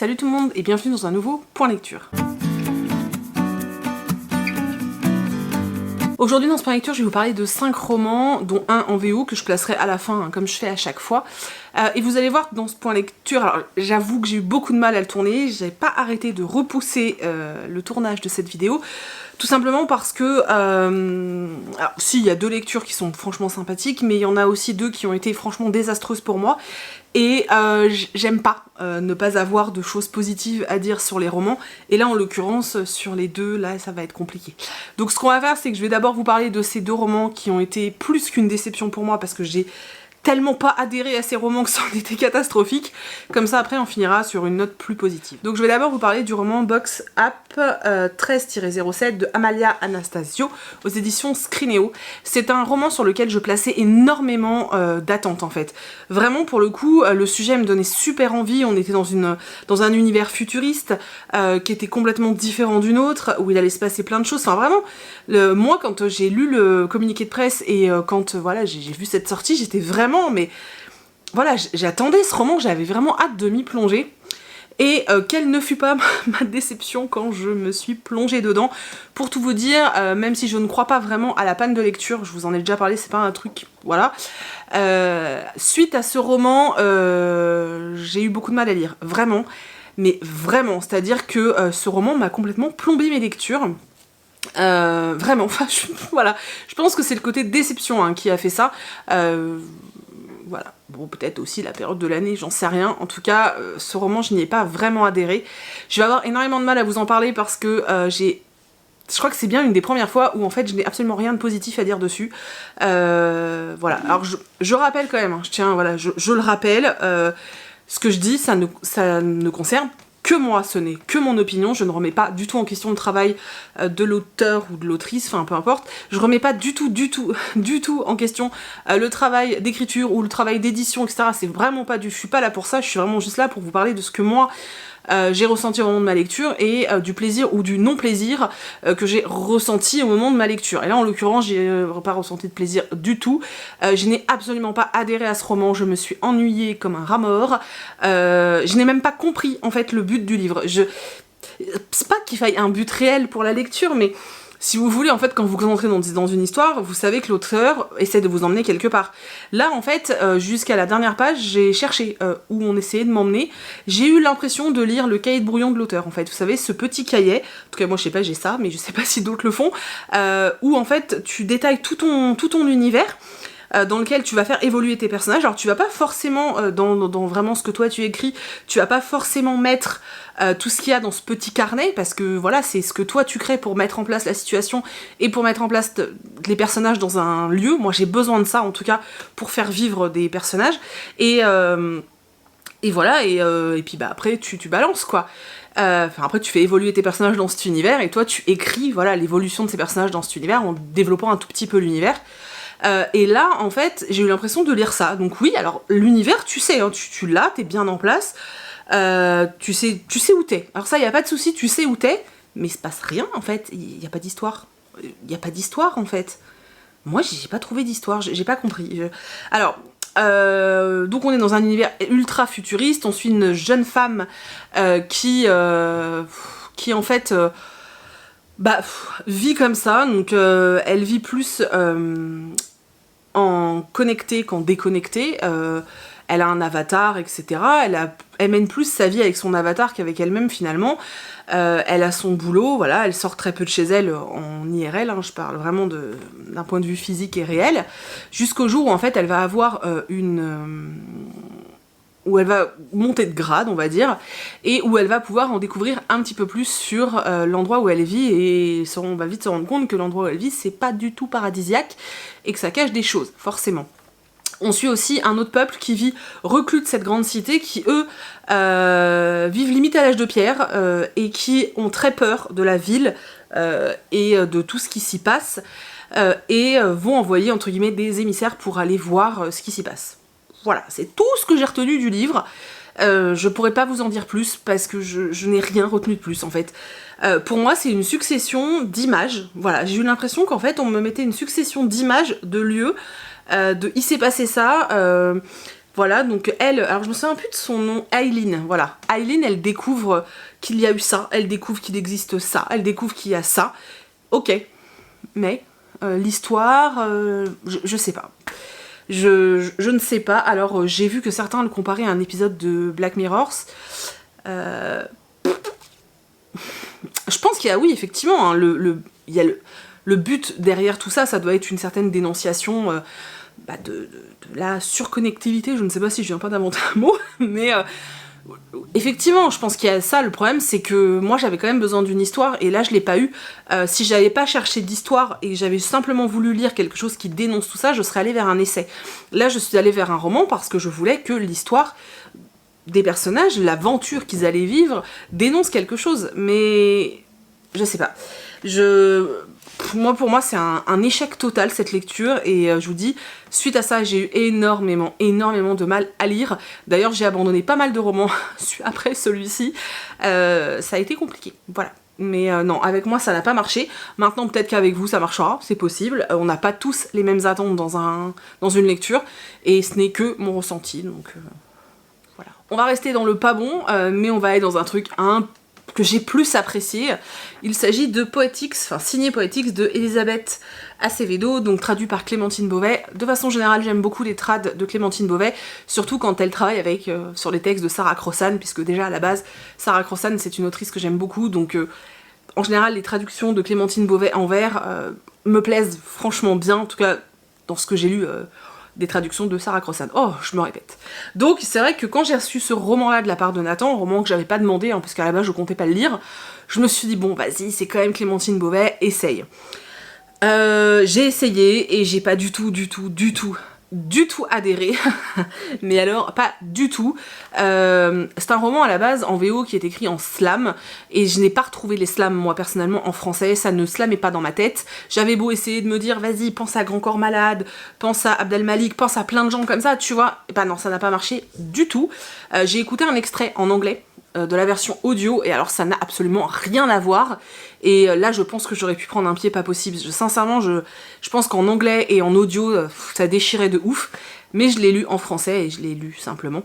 Salut tout le monde et bienvenue dans un nouveau Point Lecture. Aujourd'hui dans ce Point Lecture, je vais vous parler de 5 romans, dont un en VO que je placerai à la fin, hein, comme je fais à chaque fois. Et vous allez voir que dans ce Point Lecture, alors j'avoue que j'ai eu beaucoup de mal à le tourner, j'ai pas arrêté de repousser le tournage de cette vidéo, tout simplement parce que, alors si, il y a 2 lectures qui sont franchement sympathiques, mais il y en a aussi 2 qui ont été franchement désastreuses pour moi. Et j'aime pas ne pas avoir de choses positives à dire sur les romans, et là en l'occurrence sur les 2, là ça va être compliqué. Donc ce qu'on va faire, c'est que je vais d'abord vous parler de ces 2 romans qui ont été plus qu'une déception pour moi, parce que j'ai tellement pas adhéré à ces romans que ça en était catastrophique. Comme ça après on finira sur une note plus positive. Donc je vais d'abord vous parler du roman Box Up 13-07 de Amalia Anastasio aux éditions Scrinéo. C'est un roman sur lequel je plaçais énormément d'attentes en fait. Vraiment pour le coup le sujet me donnait super envie, on était dans un univers futuriste qui était complètement différent du nôtre, où il allait se passer plein de choses. Enfin vraiment, moi quand j'ai lu le communiqué de presse et quand voilà j'ai vu cette sortie, j'étais vraiment, mais voilà, j'attendais ce roman, j'avais vraiment hâte de m'y plonger. Et quelle ne fut pas ma déception quand je me suis plongée dedans. Pour tout vous dire, même si je ne crois pas vraiment à la panne de lecture, je vous en ai déjà parlé, c'est pas un truc, voilà. Suite à ce roman, j'ai eu beaucoup de mal à lire, vraiment. Mais vraiment, c'est-à-dire que ce roman m'a complètement plombé mes lectures. Vraiment, enfin, voilà. Je pense que c'est le côté déception hein, qui a fait ça. Voilà, bon peut-être aussi la période de l'année, j'en sais rien. En tout cas, ce roman, je n'y ai pas vraiment adhéré. Je vais avoir énormément de mal à vous en parler parce que je crois que c'est bien une des premières fois où en fait je n'ai absolument rien de positif à dire dessus. Voilà, alors je rappelle quand même, hein, je tiens, voilà, je le rappelle, ce que je dis, ça ne concerne que moi, ce n'est que mon opinion, je ne remets pas du tout en question le travail de l'auteur ou de l'autrice, enfin peu importe, je remets pas du tout en question le travail d'écriture ou le travail d'édition, etc. C'est vraiment pas je suis pas là pour ça, je suis vraiment juste là pour vous parler de ce que moi j'ai ressenti au moment de ma lecture et du plaisir ou du non-plaisir que j'ai ressenti au moment de ma lecture. Et là en l'occurrence j'ai pas ressenti de plaisir du tout, je n'ai absolument pas adhéré à ce roman, je me suis ennuyée comme un rat mort, je n'ai même pas compris en fait le but du livre. C'est pas qu'il faille un but réel pour la lecture, mais si vous voulez, en fait, quand vous entrez dans une histoire, vous savez que l'auteur essaie de vous emmener quelque part. Là, en fait, jusqu'à la dernière page, j'ai cherché où on essayait de m'emmener. J'ai eu l'impression de lire le cahier de brouillon de l'auteur, en fait. Vous savez, ce petit cahier, en tout cas moi je sais pas, j'ai ça, mais je sais pas si d'autres le font, où en fait, tu détailles tout ton univers, dans lequel tu vas faire évoluer tes personnages. Alors tu vas pas forcément, dans vraiment ce que toi tu écris, tu vas pas forcément mettre tout ce qu'il y a dans ce petit carnet, parce que voilà, c'est ce que toi tu crées pour mettre en place la situation et pour mettre en place les personnages dans un lieu. Moi j'ai besoin de ça en tout cas pour faire vivre des personnages, et voilà, et puis bah après tu balances quoi. Enfin après tu fais évoluer tes personnages dans cet univers, et toi tu écris voilà l'évolution de ces personnages dans cet univers en développant un tout petit peu l'univers. Et là en fait j'ai eu l'impression de lire ça, donc oui, alors l'univers tu sais, hein, tu l'as, t'es bien en place, tu sais où t'es, alors ça y a pas de souci, tu sais où t'es, mais il se passe rien en fait, il y a pas d'histoire, en fait. Moi j'ai pas trouvé d'histoire, j'ai pas compris. Alors donc on est dans un univers ultra futuriste, on suit une jeune femme qui en fait vit comme ça, donc elle vit plus en connecté qu'en déconnecté, elle a un avatar, etc. Elle mène plus sa vie avec son avatar qu'avec elle-même finalement. Elle a son boulot, voilà, elle sort très peu de chez elle en IRL, hein, je parle vraiment d'un point de vue physique et réel, jusqu'au jour où en fait elle va avoir où elle va monter de grade, on va dire, et où elle va pouvoir en découvrir un petit peu plus sur l'endroit où elle vit, et on va vite se rendre compte que l'endroit où elle vit, c'est pas du tout paradisiaque, et que ça cache des choses, forcément. On suit aussi un autre peuple qui vit reclus de cette grande cité, qui eux vivent limite à l'âge de pierre, et qui ont très peur de la ville et de tout ce qui s'y passe, et vont envoyer entre guillemets des émissaires pour aller voir ce qui s'y passe. Voilà, c'est tout ce que j'ai retenu du livre. Je pourrais pas vous en dire plus parce que je n'ai rien retenu de plus en fait. Pour moi c'est une succession d'images, voilà, j'ai eu l'impression qu'en fait on me mettait une succession d'images, de lieux, il s'est passé ça, Voilà, donc elle, alors je me souviens plus de son nom, Aileen, voilà. Aileen, elle découvre qu'il y a eu ça, elle découvre qu'il existe ça, elle découvre qu'il y a ça. Ok, mais l'histoire, je sais pas. Je ne sais pas. Alors j'ai vu que certains le comparaient à un épisode de Black Mirror. Je pense qu'il y a, oui, effectivement, hein, il y a le but derrière tout ça, ça doit être une certaine dénonciation de la surconnectivité. Je ne sais pas si je viens pas d'inventer un mot, mais effectivement, je pense qu'il y a ça. Le problème, c'est que moi, j'avais quand même besoin d'une histoire, et là, je l'ai pas eu. Si j'avais pas cherché d'histoire et que j'avais simplement voulu lire quelque chose qui dénonce tout ça, je serais allée vers un essai. Là, je suis allée vers un roman parce que je voulais que l'histoire des personnages, l'aventure qu'ils allaient vivre, dénonce quelque chose. Mais je sais pas. Pour moi, c'est un échec total, cette lecture, et je vous dis, suite à ça, j'ai eu énormément de mal à lire. D'ailleurs, j'ai abandonné pas mal de romans après celui-ci. Ça a été compliqué, voilà. Mais non, avec moi, ça n'a pas marché. Maintenant, peut-être qu'avec vous, ça marchera, c'est possible. On n'a pas tous les mêmes attentes dans une lecture, et ce n'est que mon ressenti, donc voilà. On va rester dans le pas bon, mais on va aller dans un truc que j'ai plus apprécié. Il s'agit de Poetics, enfin signé Poetics de Elisabeth Acevedo, donc traduit par Clémentine Beauvais. De façon générale, j'aime beaucoup les trades de Clémentine Beauvais, surtout quand elle travaille sur les textes de Sarah Crossan, puisque déjà à la base, Sarah Crossan c'est une autrice que j'aime beaucoup, donc en général les traductions de Clémentine Beauvais en vers me plaisent franchement bien, en tout cas dans ce que j'ai lu des traductions de Sarah Crossan. Oh, je me répète. Donc c'est vrai que quand j'ai reçu ce roman-là de la part de Nathan, un roman que j'avais pas demandé, hein, parce qu'à la base je comptais pas le lire, je me suis dit bon vas-y, c'est quand même Clémentine Beauvais, essaye. J'ai essayé et j'ai pas du tout adhéré, mais alors pas du tout. C'est un roman à la base en VO qui est écrit en slam, et je n'ai pas retrouvé les slams moi personnellement en français, ça ne slamait pas dans ma tête. J'avais beau essayer de me dire vas-y, pense à Grand Corps Malade, pense à Abdel Malik, pense à plein de gens comme ça, tu vois, et bah non, ça n'a pas marché du tout. J'ai écouté un extrait en anglais de la version audio, et alors ça n'a absolument rien à voir, et là je pense que j'aurais pu prendre un pied pas possible. Sincèrement, je pense qu'en anglais et en audio, ça déchirait de ouf, mais je l'ai lu en français, et je l'ai lu simplement.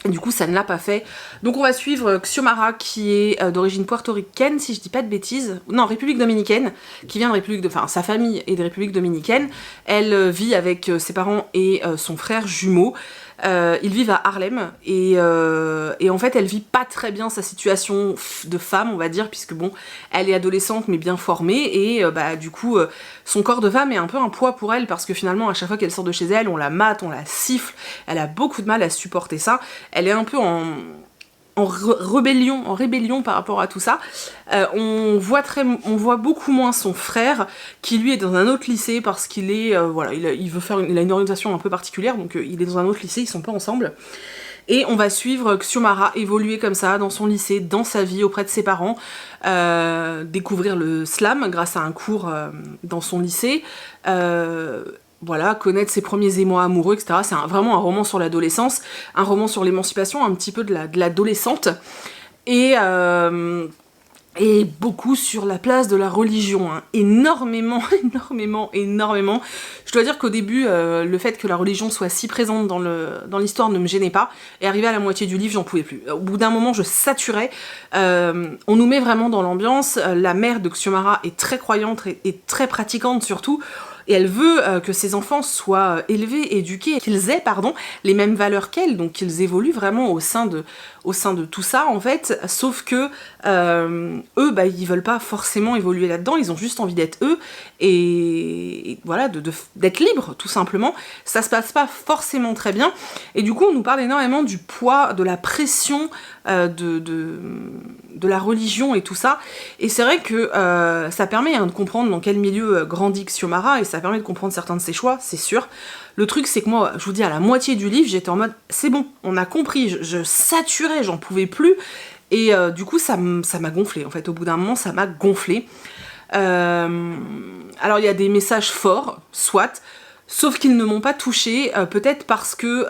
Et du coup, ça ne l'a pas fait. Donc on va suivre Xiomara, qui est d'origine portoricaine, si je dis pas de bêtises. Non, République dominicaine, qui vient de Enfin, sa famille est de République dominicaine. Elle vit avec ses parents et son frère jumeau. Ils vivent à Harlem, et en fait elle vit pas très bien sa situation de femme, on va dire, puisque bon, elle est adolescente mais bien formée, et du coup son corps de femme est un peu un poids pour elle, parce que finalement à chaque fois qu'elle sort de chez elle, on la mate, on la siffle, elle a beaucoup de mal à supporter ça, elle est un peu en rébellion par rapport à tout ça. On voit beaucoup moins son frère, qui lui est dans un autre lycée, parce qu'il est, il a une orientation un peu particulière, donc il est dans un autre lycée, ils sont pas ensemble. Et on va suivre Xiomara évoluer comme ça dans son lycée, dans sa vie, auprès de ses parents, découvrir le slam grâce à un cours dans son lycée, voilà, connaître ses premiers émois amoureux, etc. C'est vraiment un roman sur l'adolescence, un roman sur l'émancipation, un petit peu de l'adolescente, et beaucoup sur la place de la religion, hein. Énormément. Je dois dire qu'au début, le fait que la religion soit si présente dans l'histoire ne me gênait pas, et arrivé à la moitié du livre, j'en pouvais plus. Au bout d'un moment, je saturais. On nous met vraiment dans l'ambiance. La mère de Xiomara est très croyante et très pratiquante surtout, et elle veut que ses enfants soient élevés, éduqués, qu'ils aient, les mêmes valeurs qu'elle, donc qu'ils évoluent vraiment au sein de tout ça, en fait, sauf que eux, ils veulent pas forcément évoluer là-dedans, ils ont juste envie d'être eux, et voilà, d'être libres, tout simplement. Ça se passe pas forcément très bien, et du coup, on nous parle énormément du poids, de la pression de la religion et tout ça, et c'est vrai que ça permet de comprendre dans quel milieu grandit Xiomara, et ça permet de comprendre certains de ses choix, c'est sûr. Le truc, c'est que moi, je vous dis, à la moitié du livre, j'étais en mode, c'est bon, on a compris, je saturais, j'en pouvais plus, et du coup, ça m'a gonflé, en fait, au bout d'un moment, ça m'a gonflé. Alors, il y a des messages forts, soit, sauf qu'ils ne m'ont pas touchée, peut-être parce que...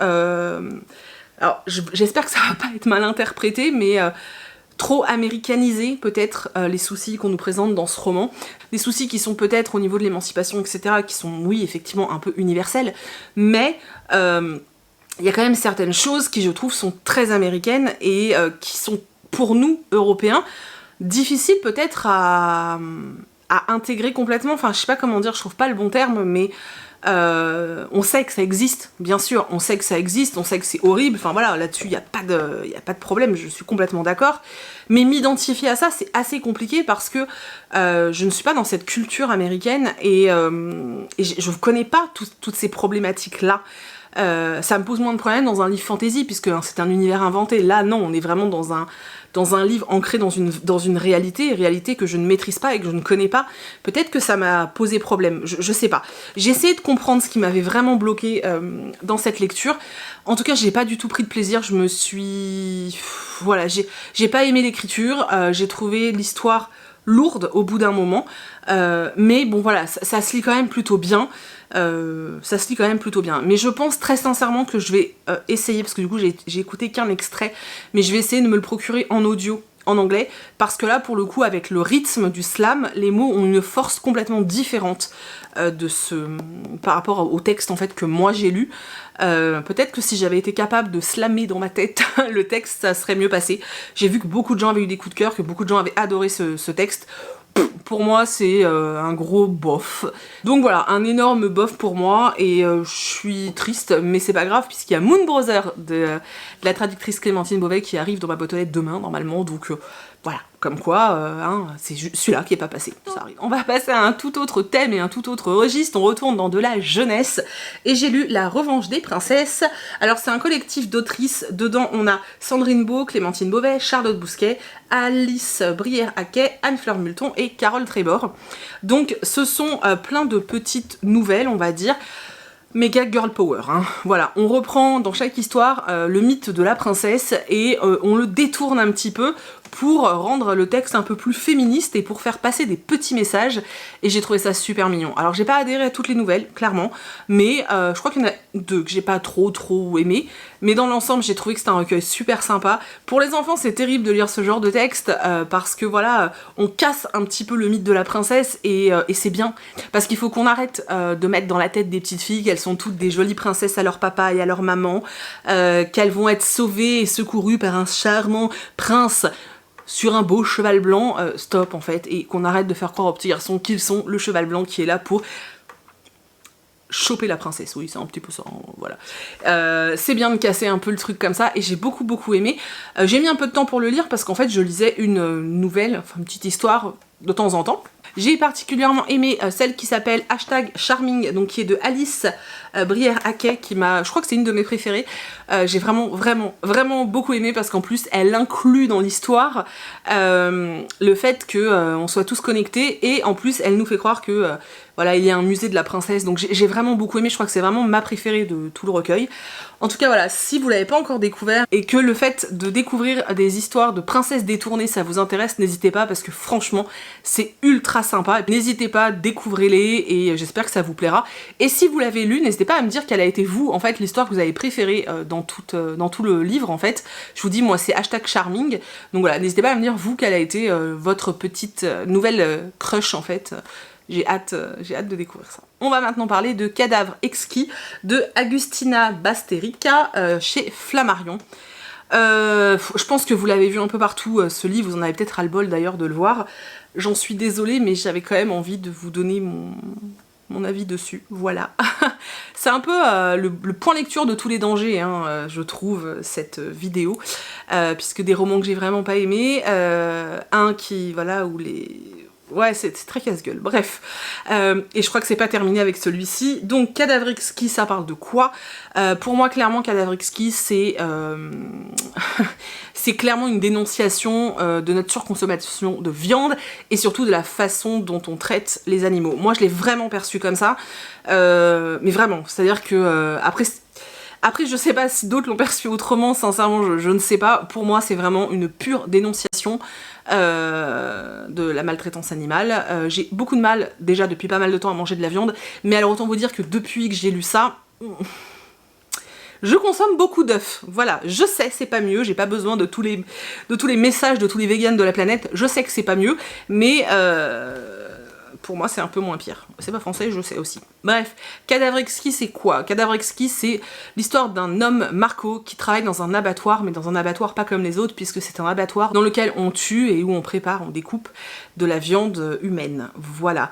alors, j'espère que ça va pas être mal interprété, mais... trop américanisé peut-être les soucis qu'on nous présente dans ce roman, des soucis qui sont peut-être au niveau de l'émancipation, etc., qui sont, oui, effectivement un peu universels, mais il y a quand même certaines choses qui je trouve sont très américaines et qui sont pour nous, Européens, difficiles peut-être à intégrer complètement, enfin je sais pas comment dire, je trouve pas le bon terme, mais on sait que ça existe, bien sûr, on sait que ça existe, on sait que c'est horrible, enfin voilà, là-dessus il n'y a pas de problème, je suis complètement d'accord, mais m'identifier à ça c'est assez compliqué parce que je ne suis pas dans cette culture américaine et je ne connais pas toutes ces problématiques-là. Ça me pose moins de problèmes dans un livre fantasy puisque c'est un univers inventé. Là non, on est vraiment dans un livre ancré dans une réalité que je ne maîtrise pas et que je ne connais pas. Peut-être que ça m'a posé problème, je sais pas. J'ai essayé de comprendre ce qui m'avait vraiment bloqué dans cette lecture. En tout cas, j'ai pas du tout pris de plaisir, je me suis... Voilà, j'ai pas aimé l'écriture, j'ai trouvé l'histoire lourde au bout d'un moment, mais bon voilà, ça se lit quand même plutôt bien. Mais je pense très sincèrement que je vais essayer, parce que du coup j'ai écouté qu'un extrait, mais je vais essayer de me le procurer en audio en anglais, parce que là pour le coup avec le rythme du slam, les mots ont une force complètement différente par rapport au texte en fait que moi j'ai lu. Peut-être que si j'avais été capable de slammer dans ma tête le texte, ça serait mieux passé. J'ai vu que beaucoup de gens avaient eu des coups de cœur, que beaucoup de gens avaient adoré ce texte. Pour moi c'est un gros bof. Donc voilà, un énorme bof pour moi et je suis triste, mais c'est pas grave puisqu'il y a Moon Brother de la traductrice Clémentine Beauvais qui arrive dans ma boîte aux lettres demain normalement, donc voilà, comme quoi, c'est celui-là qui est pas passé, ça arrive. On va passer à un tout autre thème et un tout autre registre, on retourne dans de la jeunesse, et j'ai lu La Revanche des Princesses. Alors c'est un collectif d'autrices, dedans on a Sandrine Beau, Clémentine Beauvais, Charlotte Bousquet, Alice Brière-Haquet, Anne-Fleur Multon et Carole Trébor. Donc ce sont plein de petites nouvelles, on va dire, méga girl power, hein. Voilà, on reprend dans chaque histoire le mythe de la princesse et on le détourne un petit peu pour rendre le texte un peu plus féministe et pour faire passer des petits messages, et j'ai trouvé ça super mignon. Alors j'ai pas adhéré à toutes les nouvelles, clairement, mais je crois qu'il y en a deux que j'ai pas trop aimé, mais dans l'ensemble j'ai trouvé que c'était un recueil super sympa. Pour les enfants c'est terrible de lire ce genre de texte, parce que voilà, on casse un petit peu le mythe de la princesse, et c'est bien, parce qu'il faut qu'on arrête de mettre dans la tête des petites filles qu'elles sont toutes des jolies princesses à leur papa et à leur maman, qu'elles vont être sauvées et secourues par un charmant prince sur un beau cheval blanc. Stop en fait, et qu'on arrête de faire croire aux petits garçons qu'ils sont le cheval blanc qui est là pour choper la princesse. Oui, c'est un petit peu ça, voilà. C'est bien de casser un peu le truc comme ça, et j'ai beaucoup aimé. J'ai mis un peu de temps pour le lire parce qu'en fait je lisais une nouvelle, enfin une petite histoire de temps en temps. J'ai particulièrement aimé celle qui s'appelle #Charming, donc qui est de Alice Brière-Haquet, je crois que c'est une de mes préférées. J'ai vraiment beaucoup aimé parce qu'en plus elle inclut dans l'histoire le fait que on soit tous connectés, et en plus elle nous fait croire que voilà, il y a un musée de la princesse, donc j'ai vraiment beaucoup aimé, je crois que c'est vraiment ma préférée de tout le recueil. En tout cas voilà, si vous l'avez pas encore découvert et que le fait de découvrir des histoires de princesses détournées ça vous intéresse, n'hésitez pas parce que franchement c'est ultra sympa. N'hésitez pas, découvrez-les et j'espère que ça vous plaira. Et si vous l'avez lu, n'hésitez pas à me dire quelle a été vous, en fait, l'histoire que vous avez préférée dans tout le livre en fait. Je vous dis, moi c'est #Charming, donc voilà, n'hésitez pas à me dire vous quelle a été votre petite nouvelle crush en fait. J'ai hâte de découvrir ça. On va maintenant parler de Cadavre exquis de Agustina Basterica chez Flammarion. Je pense que vous l'avez vu un peu partout, ce livre, vous en avez peut-être ras-le-bol d'ailleurs de le voir. J'en suis désolée, mais j'avais quand même envie de vous donner mon avis dessus, voilà. C'est un peu le point lecture de tous les dangers, hein, je trouve, cette vidéo, puisque des romans que j'ai vraiment pas aimés, un qui, voilà, où les... Ouais, c'est très casse-gueule, bref. Et je crois que c'est pas terminé avec celui-ci. Donc, Cadavre exquis, ça parle de quoi? Pour moi, clairement, Cadavre exquis, c'est c'est clairement une dénonciation de notre surconsommation de viande, et surtout de la façon dont on traite les animaux. Moi, je l'ai vraiment perçu comme ça, mais vraiment, c'est-à-dire que après, je sais pas si d'autres l'ont perçu autrement, sincèrement, je ne sais pas. Pour moi, c'est vraiment une pure dénonciation de la maltraitance animale. J'ai beaucoup de mal, déjà depuis pas mal de temps, à manger de la viande, mais alors autant vous dire que depuis que j'ai lu ça, je consomme beaucoup d'œufs. Voilà, je sais, c'est pas mieux, j'ai pas besoin de tous les messages de tous les véganes de la planète, je sais que c'est pas mieux, mais... pour moi c'est un peu moins pire. C'est pas français, je sais aussi. Bref, Cadavre exquis c'est quoi? Cadavre exquis c'est l'histoire d'un homme, Marco, qui travaille dans un abattoir, mais dans un abattoir pas comme les autres, puisque c'est un abattoir dans lequel on tue et où on prépare, on découpe de la viande humaine. Voilà.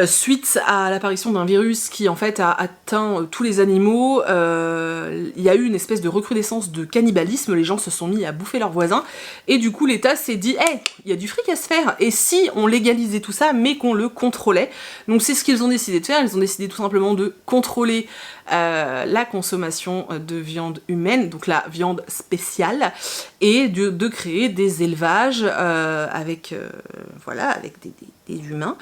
Suite à l'apparition d'un virus qui en fait a atteint tous les animaux, il y a eu une espèce de recrudescence de cannibalisme, les gens se sont mis à bouffer leurs voisins, et du coup l'État s'est dit hey, il y a du fric à se faire, et si on légalisait tout ça, mais qu'on le contrôlait. Donc c'est ce qu'ils ont décidé de faire, ils ont décidé tout simplement de contrôler la consommation de viande humaine, donc la viande spéciale, et de créer des élevages avec, voilà, avec des humains,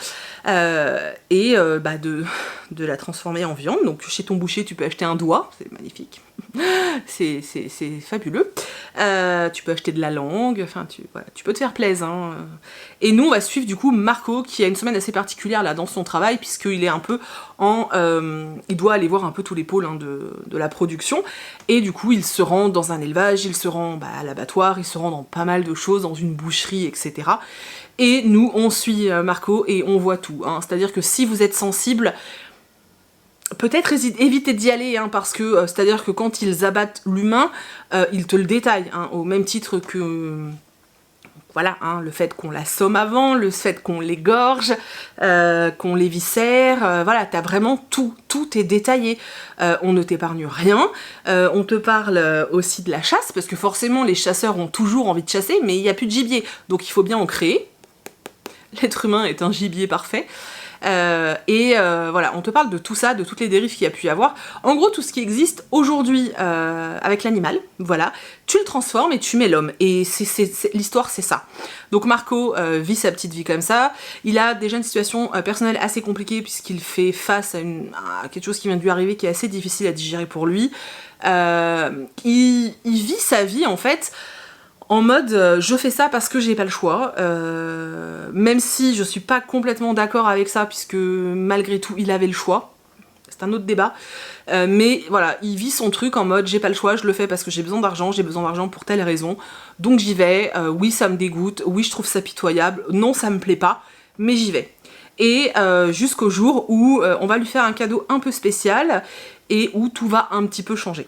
et de la transformer en viande. Donc chez ton boucher tu peux acheter un doigt, c'est magnifique, c'est fabuleux, tu peux acheter de la langue, enfin voilà, tu peux te faire plaisir, hein. Et nous on va suivre du coup Marco qui a une semaine assez particulière là dans son travail, puisqu'il est un peu en... il doit aller voir un peu tous les pôles, hein, de la production, et du coup il se rend dans un élevage, il se rend à l'abattoir, il se rend dans pas mal de choses, dans une boucherie, etc. Et nous, on suit Marco et on voit tout, hein. C'est-à-dire que si vous êtes sensible, peut-être évitez d'y aller, hein, parce que, c'est-à-dire que quand ils abattent l'humain, ils te le détaillent, hein, au même titre que... voilà, hein, le fait qu'on l'assomme avant, le fait qu'on l'égorge, qu'on l'éviscère, voilà, t'as vraiment tout est détaillé. On ne t'épargne rien, on te parle aussi de la chasse, parce que forcément les chasseurs ont toujours envie de chasser, mais il n'y a plus de gibier, donc il faut bien en créer. L'être humain est un gibier parfait. Voilà, on te parle de tout ça, de toutes les dérives qu'il y a pu y avoir. En gros, tout ce qui existe aujourd'hui avec l'animal, voilà, tu le transformes et tu mets l'homme. Et l'histoire, c'est ça. Donc Marco vit sa petite vie comme ça. Il a déjà une situation personnelle assez compliquée, puisqu'il fait face à quelque chose qui vient de lui arriver, qui est assez difficile à digérer pour lui. Il vit sa vie, en fait, en mode je fais ça parce que j'ai pas le choix, même si je suis pas complètement d'accord avec ça, puisque malgré tout il avait le choix, c'est un autre débat, mais voilà, il vit son truc en mode j'ai pas le choix, je le fais parce que j'ai besoin d'argent pour telle raison, donc j'y vais, oui ça me dégoûte, oui je trouve ça pitoyable, non ça me plaît pas, mais j'y vais. Et jusqu'au jour où on va lui faire un cadeau un peu spécial, et où tout va un petit peu changer.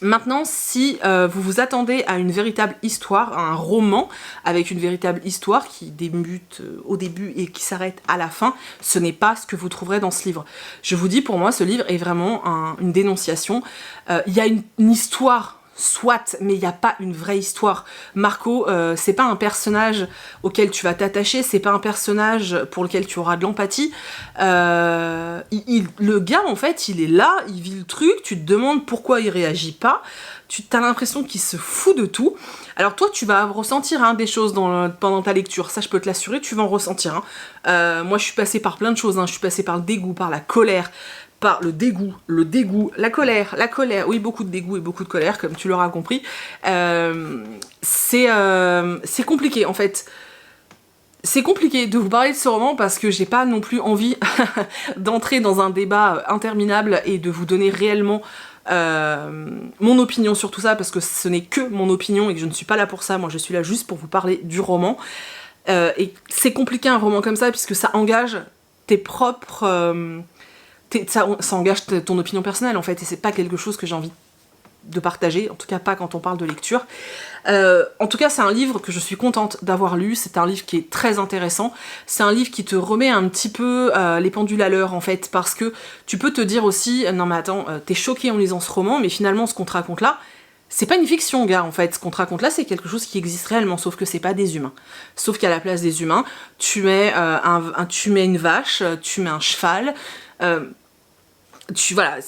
Maintenant, si vous vous attendez à une véritable histoire, à un roman avec une véritable histoire qui débute au début et qui s'arrête à la fin, ce n'est pas ce que vous trouverez dans ce livre. Je vous dis, pour moi, ce livre est vraiment une dénonciation. Il y a une histoire, soit, mais il n'y a pas une vraie histoire. Marco, c'est pas un personnage auquel tu vas t'attacher, c'est pas un personnage pour lequel tu auras de l'empathie. Le gars, en fait, il est là, il vit le truc, tu te demandes pourquoi il réagit pas, tu as l'impression qu'il se fout de tout. Alors toi, tu vas ressentir, hein, des choses pendant ta lecture, ça je peux te l'assurer, tu vas en ressentir, hein. Moi, je suis passée par plein de choses, hein. Je suis passée par le dégoût, par la colère, par le dégoût, la colère, oui, beaucoup de dégoût et beaucoup de colère, comme tu l'auras compris. C'est compliqué, en fait. C'est compliqué de vous parler de ce roman parce que j'ai pas non plus envie d'entrer dans un débat interminable et de vous donner réellement mon opinion sur tout ça, parce que ce n'est que mon opinion et que je ne suis pas là pour ça. Moi, je suis là juste pour vous parler du roman. Et c'est compliqué un roman comme ça, puisque ça engage tes propres... ça engage ton opinion personnelle, en fait, et c'est pas quelque chose que j'ai envie de partager, en tout cas pas quand on parle de lecture. En tout cas, c'est un livre que je suis contente d'avoir lu, c'est un livre qui est très intéressant, c'est un livre qui te remet un petit peu les pendules à l'heure, en fait, parce que tu peux te dire aussi, non mais attends, t'es choqué en lisant ce roman, mais finalement ce qu'on te raconte là, c'est pas une fiction, gars, en fait. Ce qu'on te raconte là, c'est quelque chose qui existe réellement, sauf que c'est pas des humains. Sauf qu'à la place des humains, tu mets une vache, tu mets un cheval, voilà,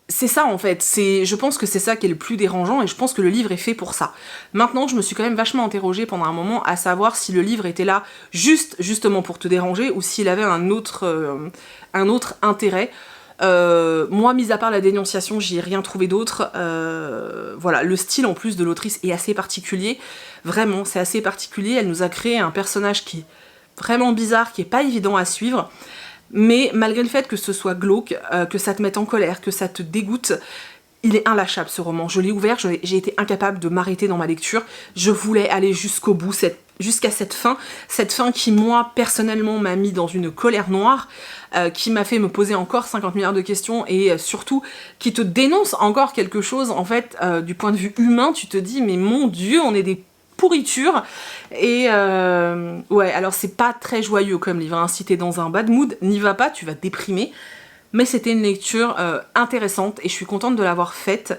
c'est ça en fait, je pense que c'est ça qui est le plus dérangeant, et je pense que le livre est fait pour ça. Maintenant, je me suis quand même vachement interrogée pendant un moment à savoir si le livre était là justement pour te déranger, ou s'il avait un autre intérêt. Moi, mis à part la dénonciation, j'y ai rien trouvé d'autre. Voilà, le style en plus de l'autrice est assez particulier, vraiment, c'est assez particulier. Elle nous a créé un personnage qui est vraiment bizarre, qui est pas évident à suivre. Mais malgré le fait que ce soit glauque, que ça te mette en colère, que ça te dégoûte, Il est inlâchable ce roman, je l'ai ouvert, j'ai été incapable de m'arrêter dans ma lecture, je voulais aller jusqu'au bout, jusqu'à cette fin qui moi personnellement m'a mis dans une colère noire, qui m'a fait me poser encore 50 milliards de questions et surtout qui te dénonce encore quelque chose en fait du point de vue humain, tu te dis mais mon Dieu on est des pourritures et ouais alors c'est pas très joyeux comme livre, hein. Si t'es dans un bad mood, n'y va pas, tu vas te déprimer. Mais c'était une lecture intéressante et je suis contente de l'avoir faite.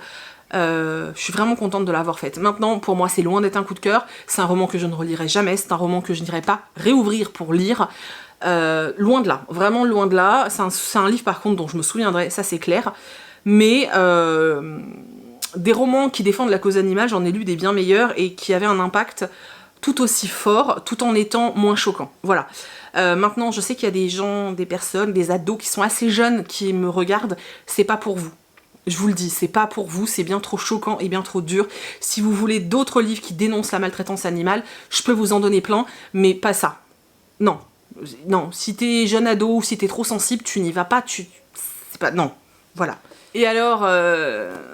Je suis vraiment contente de l'avoir faite. Maintenant, pour moi, c'est loin d'être un coup de cœur. C'est un roman que je ne relirai jamais. C'est un roman que je n'irai pas réouvrir pour lire. Loin de là. Vraiment loin de là. C'est un livre, par contre, dont je me souviendrai. Ça, c'est clair. Mais des romans qui défendent la cause animale, j'en ai lu des bien meilleurs et qui avaient un impact tout aussi fort, tout en étant moins choquant. Voilà. Maintenant, je sais qu'il y a des gens, des personnes, des ados qui sont assez jeunes qui me regardent. C'est pas pour vous. Je vous le dis, c'est pas pour vous, c'est bien trop choquant et bien trop dur. Si vous voulez d'autres livres qui dénoncent la maltraitance animale, je peux vous en donner plein, mais pas ça. Non. Non, si t'es jeune ado ou si t'es trop sensible, tu n'y vas pas, c'est pas... Non. Voilà. Et alors,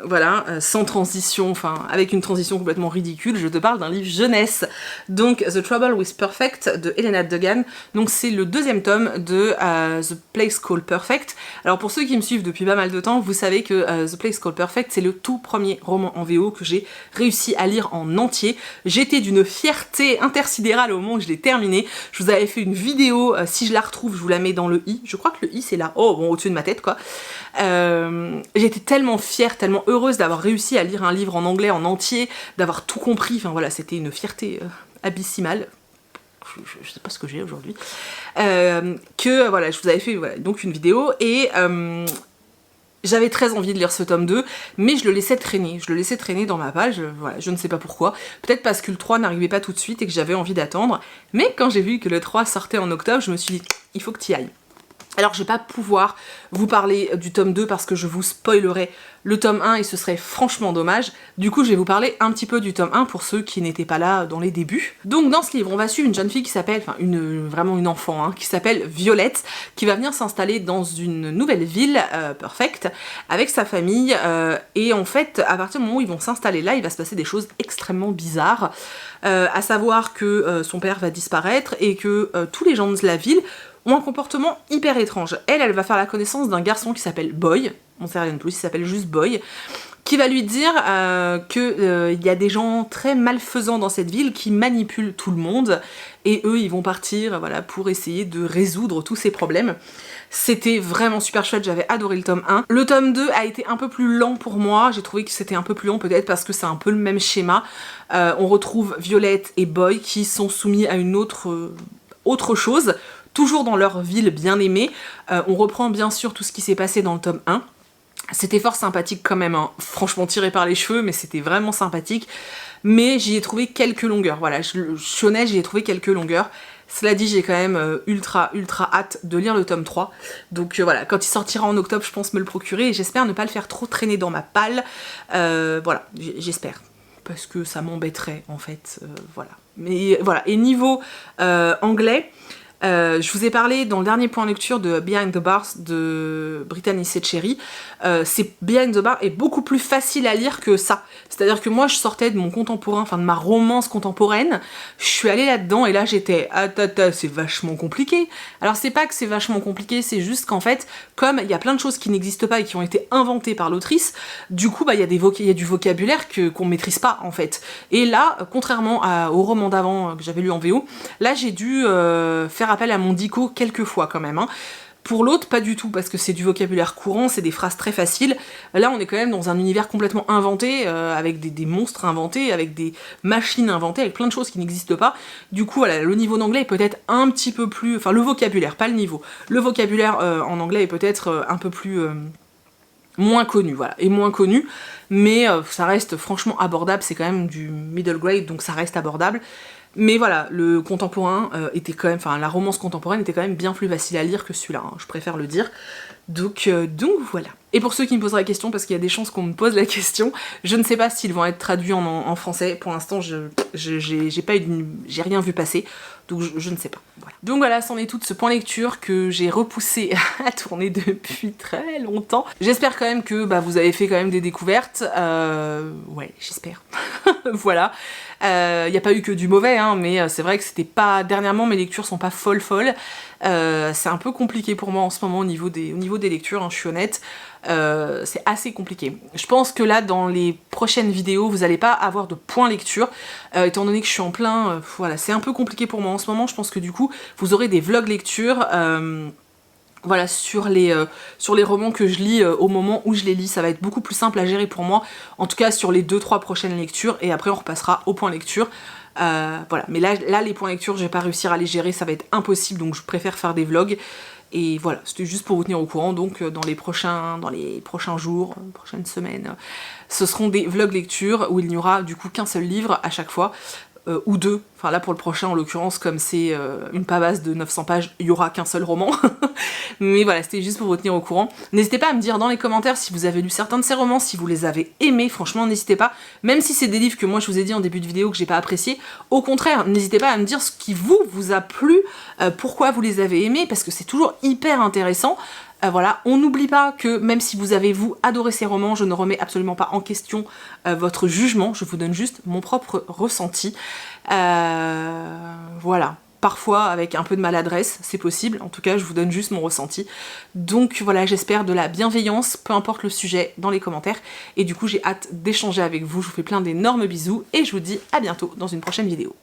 voilà, sans transition, enfin, avec une transition complètement ridicule, je te parle d'un livre jeunesse. Donc, The Trouble with Perfect de Helena Duggan. Donc, c'est le deuxième tome de The Place Called Perfect. Alors, pour ceux qui me suivent depuis pas mal de temps, vous savez que The Place Called Perfect, c'est le tout premier roman en VO que j'ai réussi à lire en entier. J'étais d'une fierté intersidérale au moment où je l'ai terminé. Je vous avais fait une vidéo, si je la retrouve, je vous la mets dans le i. Je crois que le i, c'est là. Oh, bon, au-dessus de ma tête, quoi. J'étais tellement fière, tellement heureuse d'avoir réussi à lire un livre en anglais en entier, d'avoir tout compris, enfin voilà, c'était une fierté abyssimale, je sais pas ce que j'ai aujourd'hui, que voilà, je vous avais fait voilà, donc une vidéo, et j'avais très envie de lire ce tome 2, mais je le laissais traîner dans ma page, voilà, je ne sais pas pourquoi, peut-être parce que le 3 n'arrivait pas tout de suite et que j'avais envie d'attendre, mais quand j'ai vu que le 3 sortait en octobre, je me suis dit, il faut que tu y ailles. Alors je vais pas pouvoir vous parler du tome 2 parce que je vous spoilerai le tome 1 et ce serait franchement dommage. Du coup je vais vous parler un petit peu du tome 1 pour ceux qui n'étaient pas là dans les débuts. Donc dans ce livre on va suivre une jeune fille qui s'appelle, enfin vraiment une enfant, hein, qui s'appelle Violette, qui va venir s'installer dans une nouvelle ville, Perfect, avec sa famille, et en fait à partir du moment où ils vont s'installer là, il va se passer des choses extrêmement bizarres, à savoir que son père va disparaître et que tous les gens de la ville ont un comportement hyper étrange. Elle va faire la connaissance d'un garçon qui s'appelle Boy, on sait rien de plus, il s'appelle juste Boy, qui va lui dire qu'il y a des gens très malfaisants dans cette ville qui manipulent tout le monde, et eux ils vont partir voilà, pour essayer de résoudre tous ces problèmes. C'était vraiment super chouette, j'avais adoré le tome 1. Le tome 2 a été un peu plus lent pour moi, j'ai trouvé que c'était un peu plus long peut-être parce que c'est un peu le même schéma. On retrouve Violette et Boy qui sont soumis à une autre chose, toujours dans leur ville bien aimée. On reprend bien sûr tout ce qui s'est passé dans le tome 1. C'était fort sympathique quand même, hein. Franchement tiré par les cheveux, mais c'était vraiment sympathique. Mais j'y ai trouvé quelques longueurs, voilà, je suis honnête, j'y ai trouvé quelques longueurs. Cela dit, j'ai quand même ultra hâte de lire le tome 3. Donc voilà, quand il sortira en octobre, je pense me le procurer et j'espère ne pas le faire trop traîner dans ma palle. Voilà, j'espère. Parce que ça m'embêterait en fait, voilà. Mais voilà, et niveau anglais, je vous ai parlé dans le dernier point lecture de Behind the Bars de Brittany Setcheri. Behind the Bars est beaucoup plus facile à lire que ça. C'est-à-dire que moi je sortais de mon contemporain, enfin de ma romance contemporaine, je suis allée là-dedans et là j'étais c'est vachement compliqué. Alors c'est pas que c'est vachement compliqué, c'est juste qu'en fait, comme il y a plein de choses qui n'existent pas et qui ont été inventées par l'autrice, du coup bah il y a du vocabulaire qu'on maîtrise pas en fait. Et là, contrairement au roman d'avant que j'avais lu en VO, là j'ai dû faire appel à mon dico quelques fois quand même, hein. Pour l'autre, pas du tout, parce que c'est du vocabulaire courant, c'est des phrases très faciles. Là, on est quand même dans un univers complètement inventé, avec des monstres inventés, avec des machines inventées, avec plein de choses qui n'existent pas. Du coup, voilà, le niveau d'anglais est peut-être un petit peu plus... Enfin, le vocabulaire, pas le niveau. Le vocabulaire en anglais est peut-être un peu plus... moins connu, voilà, et moins connu, mais ça reste franchement abordable, c'est quand même du middle grade, donc ça reste abordable. Mais voilà, le contemporain était quand même, enfin la romance contemporaine était quand même bien plus facile à lire que celui-là, hein, je préfère le dire. Donc voilà. Et pour ceux qui me posent la question, parce qu'il y a des chances qu'on me pose la question, je ne sais pas s'ils vont être traduits en français. Pour l'instant, j'ai rien vu passer, donc je ne sais pas. Voilà. Donc voilà, c'en est tout de ce point lecture que j'ai repoussé à tourner depuis très longtemps. J'espère quand même que vous avez fait quand même des découvertes. Ouais, j'espère. Voilà. Il n'y a pas eu que du mauvais, hein, mais c'est vrai que c'était pas... Dernièrement, mes lectures sont pas folles. C'est un peu compliqué pour moi en ce moment au niveau des lectures, hein, je suis honnête. C'est assez compliqué. Je pense que là, dans les prochaines vidéos, vous n'allez pas avoir de point lecture, étant donné que je suis en plein... voilà, c'est un peu compliqué pour moi en ce moment. Je pense que du coup, vous aurez des vlogs lecture... voilà, sur les romans que je lis au moment où je les lis, ça va être beaucoup plus simple à gérer pour moi, en tout cas sur les 2-3 prochaines lectures, et après on repassera au point lecture. Voilà, mais là les points lecture, je vais pas réussir à les gérer, ça va être impossible, donc je préfère faire des vlogs. Et voilà, c'était juste pour vous tenir au courant, donc dans les prochains jours, prochaines semaines, ce seront des vlogs lecture où il n'y aura du coup qu'un seul livre à chaque fois. Ou deux, enfin là pour le prochain en l'occurrence, comme c'est une pavasse de 900 pages, il y aura qu'un seul roman. Mais voilà, c'était juste pour vous tenir au courant. N'hésitez pas à me dire dans les commentaires si vous avez lu certains de ces romans, si vous les avez aimés, franchement n'hésitez pas. Même si c'est des livres que moi je vous ai dit en début de vidéo que j'ai pas apprécié, au contraire, n'hésitez pas à me dire ce qui vous a plu, pourquoi vous les avez aimés, parce que c'est toujours hyper intéressant. Voilà, on n'oublie pas que même si vous avez adoré ces romans, je ne remets absolument pas en question votre jugement, je vous donne juste mon propre ressenti. Voilà, parfois avec un peu de maladresse, c'est possible, en tout cas je vous donne juste mon ressenti. Donc voilà, j'espère de la bienveillance, peu importe le sujet, dans les commentaires, et du coup j'ai hâte d'échanger avec vous, je vous fais plein d'énormes bisous, et je vous dis à bientôt dans une prochaine vidéo.